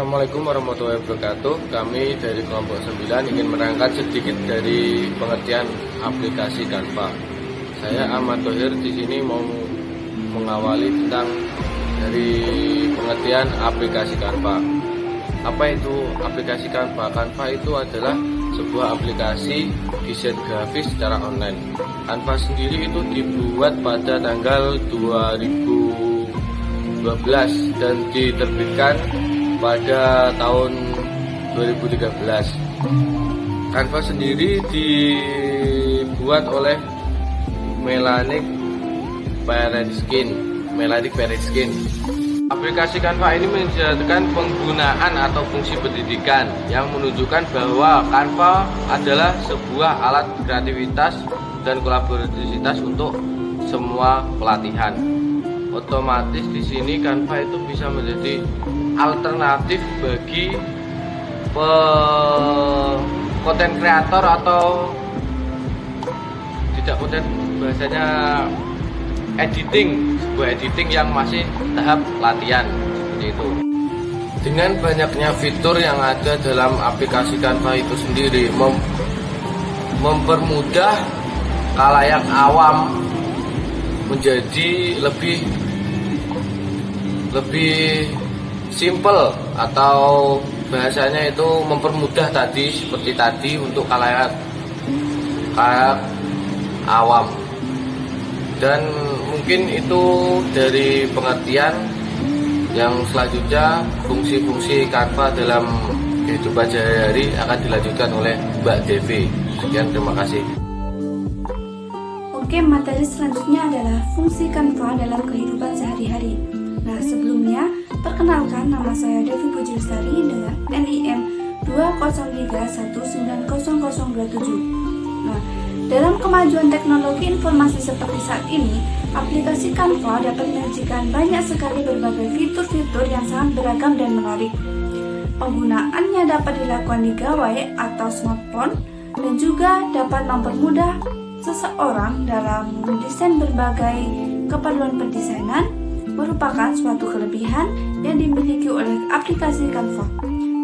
Assalamualaikum warahmatullahi wabarakatuh. Kami dari kelompok 9 ingin merangkat sedikit dari pengertian aplikasi Canva. Saya Ahmad Thohir di sini mau mengawali tentang dari pengertian aplikasi Canva. Apa itu aplikasi Canva? Canva itu adalah sebuah aplikasi desain grafis secara online. Canva sendiri itu dibuat pada tanggal 2012 dan diterbitkan pada tahun 2013. Canva sendiri dibuat oleh Melanick Peretzky. Aplikasi Canva ini menjadikan penggunaan atau fungsi pendidikan yang menunjukkan bahwa Canva adalah sebuah alat kreativitas dan kolaborativitas untuk semua pelatihan. Otomatis di sini Canva itu bisa menjadi alternatif bagi konten kreator atau tidak konten, bahasanya sebuah editing yang masih tahap latihan seperti itu. Dengan banyaknya fitur yang ada dalam aplikasi Canva itu sendiri mempermudah khalayak awam menjadi lebih simple, atau bahasanya itu mempermudah seperti tadi untuk khalayak awam. Dan mungkin itu dari pengertian. Yang selanjutnya, fungsi-fungsi Canva dalam kehidupan sehari-hari akan dilanjutkan oleh Mbak Devi. Sekian, terima kasih. Oke, materi selanjutnya adalah fungsi Canva dalam kehidupan sehari-hari. Nah, sebelumnya, perkenalkan, nama saya Devi Puji Lestari dengan NIM 203190027. Nah, dalam kemajuan teknologi informasi seperti saat ini, aplikasi Canva dapat menyajikan banyak sekali berbagai fitur-fitur yang sangat beragam dan menarik. Penggunaannya dapat dilakukan di gawai atau smartphone dan juga dapat mempermudah seseorang dalam mendesain berbagai keperluan pendesainan, merupakan suatu kelebihan yang dimiliki oleh aplikasi Canva.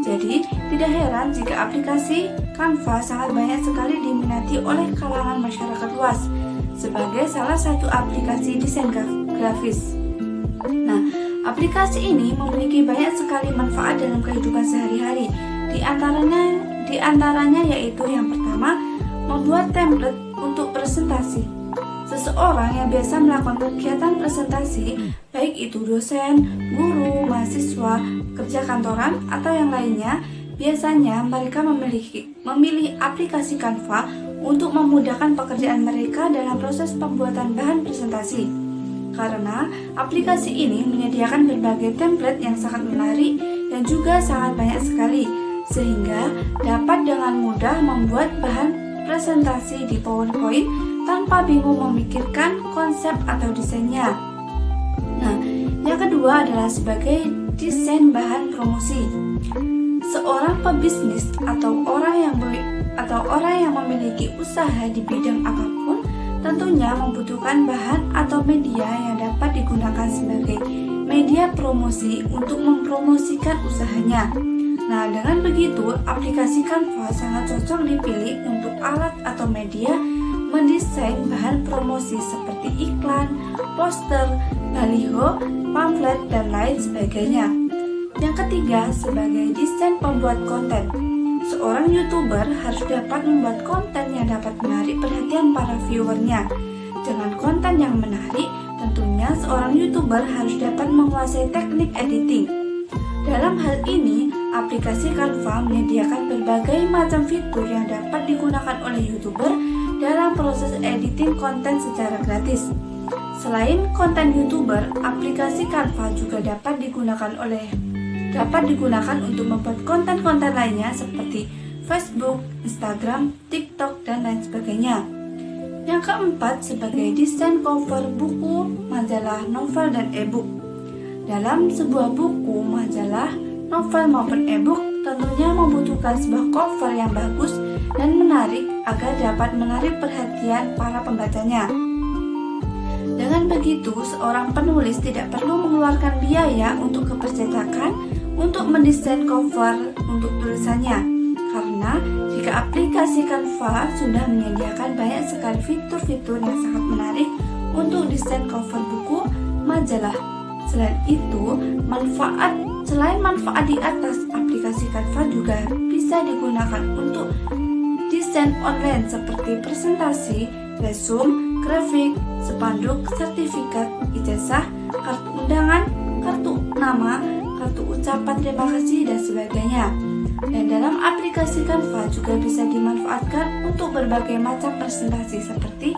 Jadi, tidak heran jika aplikasi Canva sangat banyak sekali diminati oleh kalangan masyarakat luas sebagai salah satu aplikasi desain grafis. Nah, aplikasi ini memiliki banyak sekali manfaat dalam kehidupan sehari-hari. Di antaranya yaitu yang pertama, membuat template untuk presentasi. Seseorang yang biasa melakukan kegiatan presentasi, baik itu dosen, guru, mahasiswa, kerja kantoran, atau yang lainnya, biasanya mereka memilih aplikasi Canva untuk memudahkan pekerjaan mereka dalam proses pembuatan bahan presentasi. Karena aplikasi ini menyediakan berbagai template yang sangat menarik dan juga sangat banyak sekali, sehingga dapat dengan mudah membuat bahan presentasi di PowerPoint tanpa bingung memikirkan konsep atau desainnya. Nah, yang kedua adalah sebagai desain bahan promosi. Seorang pebisnis atau orang yang memiliki usaha di bidang apapun tentunya membutuhkan bahan atau media yang dapat digunakan sebagai media promosi untuk mempromosikan usahanya. Nah, dengan begitu, aplikasi Canva sangat cocok dipilih untuk alat atau media mendesain bahan promosi seperti iklan, poster, baliho, pamflet, dan lain sebagainya. Yang ketiga, sebagai desain pembuat konten. Seorang YouTuber harus dapat membuat konten yang dapat menarik perhatian para viewernya. Dengan konten yang menarik, tentunya seorang YouTuber harus dapat menguasai teknik editing. Dalam hal ini, aplikasi Canva menyediakan berbagai macam fitur yang dapat digunakan oleh YouTuber dalam proses editing konten secara gratis. Selain konten YouTuber, aplikasi Canva juga dapat digunakan untuk membuat konten-konten lainnya seperti Facebook, Instagram, TikTok, dan lain sebagainya. Yang keempat, sebagai desain cover buku, majalah, novel, dan e-book. Dalam sebuah buku, majalah, novel maupun e-book tentunya membutuhkan sebuah cover yang bagus dan menarik agar dapat menarik perhatian para pembacanya. Dengan begitu, seorang penulis tidak perlu mengeluarkan biaya untuk kepercetakan, untuk mendesain cover untuk tulisannya. Karena jika aplikasi Canva sudah menyediakan banyak sekali fitur-fitur yang sangat menarik untuk desain cover buku, majalah. Selain manfaat di atas, aplikasi Canva juga bisa digunakan untuk desain online seperti presentasi, resume, grafik, spanduk, sertifikat, ijazah, kartu undangan, kartu nama, kartu ucapan terima kasih, dan sebagainya. Dan dalam aplikasi Canva juga bisa dimanfaatkan untuk berbagai macam presentasi seperti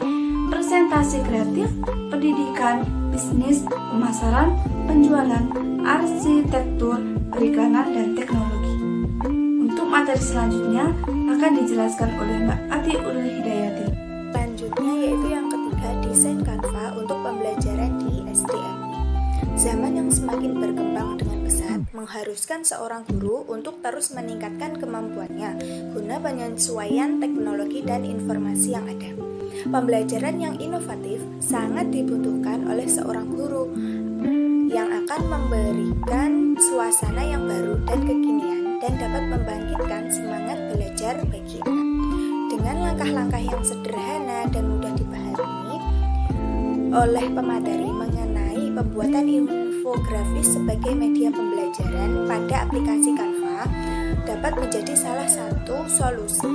presentasi kreatif, pendidikan, bisnis, pemasaran, penjualan, arsitektur, periklanan, dan teknologi. Untuk materi selanjutnya akan dijelaskan oleh Mbak Ati Urul Hidayati. Selanjutnya yaitu yang ketiga, desain Canva untuk pembelajaran di SDM. Zaman yang semakin berkembang dengan pesat mengharuskan seorang guru untuk terus meningkatkan kemampuannya guna penyesuaian teknologi dan informasi yang ada. Pembelajaran yang inovatif sangat dibutuhkan oleh seorang guru yang akan memberikan suasana yang baru dan kekinian dan dapat membangkitkan semangat belajar bagi anak. Dengan langkah-langkah yang sederhana dan mudah dipahami oleh pemateri mengenai pembuatan infografis sebagai media pembelajaran pada aplikasi Canva dapat menjadi salah satu solusi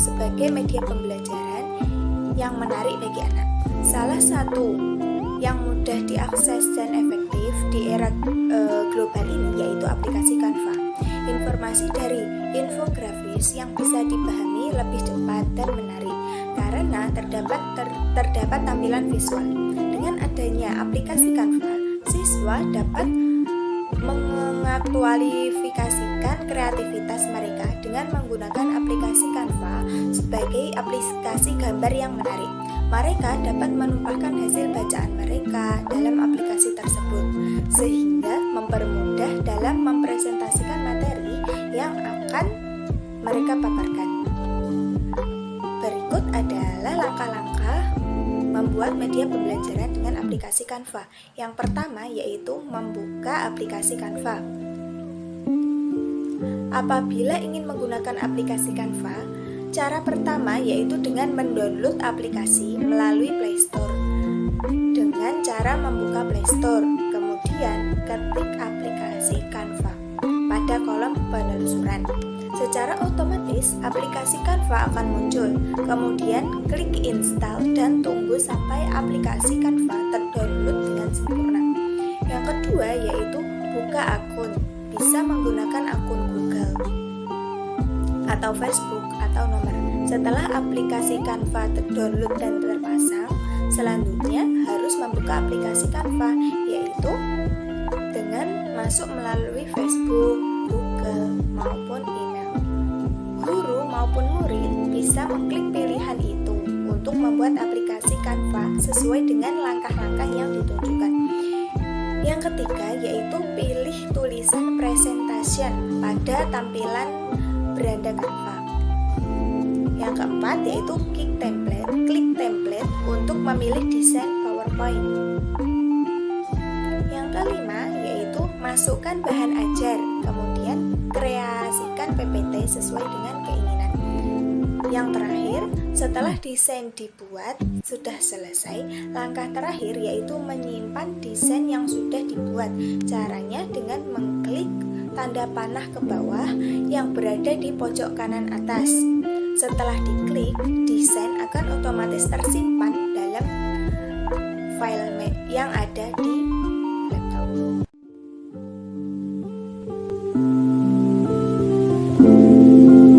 sebagai media pembelajaran yang menarik bagi anak. Salah satu yang mudah diakses dan efektif di era global ini yaitu aplikasi Canva. Informasi dari infografis yang bisa dipahami lebih cepat dan menarik karena terdapat tampilan visual. Dengan adanya aplikasi Canva, siswa dapat mengaktualisasikan kreativitas mereka dengan menggunakan aplikasi Canva sebagai aplikasi gambar yang menarik. Mereka dapat menumpahkan hasil bacaan mereka dalam aplikasi tersebut, sehingga mempermudah dalam mempresentasikan materi yang akan mereka paparkan. Berikut adalah langkah-langkah membuat media pembelajaran dengan aplikasi Canva. Yang pertama yaitu membuka aplikasi Canva. Apabila ingin menggunakan aplikasi Canva, cara pertama yaitu dengan mendownload aplikasi melalui Play Store. Dengan cara membuka Play Store, kemudian ketik aplikasi Canva pada kolom penelusuran. Secara otomatis aplikasi Canva akan muncul. Kemudian klik install dan tunggu sampai aplikasi Canva terdownload dengan sempurna. Yang kedua yaitu buka akun. Bisa menggunakan akun Google atau Facebook atau nomor. Setelah aplikasi Canva terdownload dan terpasang, selanjutnya harus membuka aplikasi Canva, yaitu dengan masuk melalui Facebook, Google, maupun email. Guru maupun murid bisa mengklik pilihan itu untuk membuat aplikasi Canva sesuai dengan langkah-langkah yang ditunjukkan. Yang ketiga yaitu pilih tulisan presentation pada tampilan beranda Canva. Yang keempat yaitu klik template untuk memilih desain PowerPoint. Yang kelima yaitu masukkan bahan ajar, kemudian kreasikan PPT sesuai dengan keinginan. Yang terakhir, setelah desain dibuat sudah selesai, langkah terakhir yaitu menyimpan desain yang sudah dibuat. Caranya dengan mengklik tanda panah ke bawah yang berada di pojok kanan atas. Setelah diklik, desain akan otomatis tersimpan dalam file yang ada di